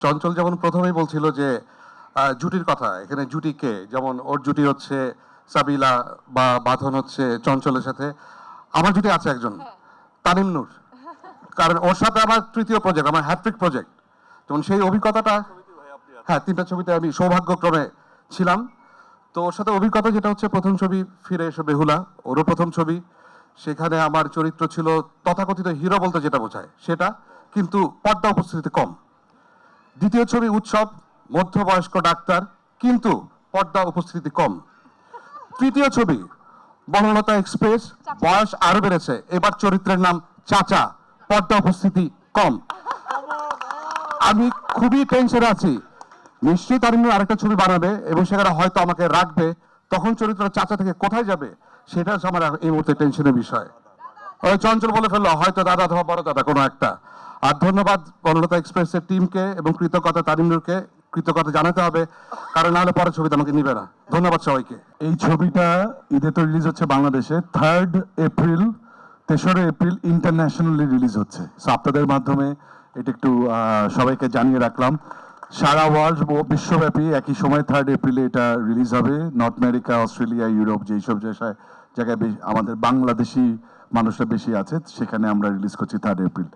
চঞ্চল যেমন প্রথমেই বলছিল যে জুটির কথা, এখানে জুটি কে, যেমন ওর জুটি হচ্ছে সাবিলা বা বাঁধন হচ্ছে চঞ্চলের সাথে। আমার জুটি আছে একজন, তানিম নূর, কারণ ওর সাথে আমার তৃতীয় প্রজেক্ট, আমার হ্যাট্রিক প্রজেক্ট। যেমন সেই অভিজ্ঞতাটা, হ্যাঁ 3টা ছবিতে আমি সৌভাগ্যক্রমে ছিলাম। তো ওর সাথে অভিজ্ঞতা যেটা হচ্ছে, প্রথম ছবি ফিরে এসে বেহুলা, ওরও প্রথম ছবি। সেখানে আমার চরিত্র ছিল তথাকথিত হিরো বলতে যেটা বোঝায় সেটা, কিন্তু পর্দা উপস্থিতি কম। দ্বিতীয় ছবি উৎসব, মধ্যবয়স্ক ডাক্তার, কিন্তু পর্দা উপস্থিতি কম। তৃতীয় ছবি বনলতা এক্সপ্রেস, বয়স আরো বেড়েছে, এবার চরিত্রের নাম চাচা, পর্দা উপস্থিতি কম। আমি খুবই টেনশনে আছি, নিশ্চয়ই তার আরেকটা ছবি বানাবে এবং সেখানে হয়তো আমাকে রাখবে, তখন চরিত্র চাচা থেকে কোথায় যাবে, সেটা হচ্ছে আমার এই মুহূর্তে টেনশনের বিষয়। ওই চঞ্চল বলে ফেললো হয়তো দাদা অথবা বড় দাদা কোনো একটা। আর ধন্যবাদ বনলতা এক্সপ্রেসের টিমকে এবং কৃতজ্ঞতা তারিমনুরকে, কৃতজ্ঞতা জানাতে হবে, কারণ নাহলে পরের ছবিতে আমাকে নিবে না। ধন্যবাদ সবাইকে। এই ছবিটা ঈদে তো রিলিজ হচ্ছে বাংলাদেশে 3rd এপ্রিল, 3রা এপ্রিল ইন্টারন্যাশনালি রিলিজ হচ্ছে। সো আপনাদের মাধ্যমে এটা একটু সবাইকে জানিয়ে রাখলাম। সারা ওয়ার্ল্ড বিশ্বব্যাপী একই সময় 3rd এপ্রিলে এটা রিলিজ হবে। নর্থ আমেরিকা, অস্ট্রেলিয়া, ইউরোপ, যেসব জায়গায় আমাদের বাংলাদেশি মানুষরা বেশি আছে, সেখানে আমরা রিলিজ করছি 3rd এপ্রিল।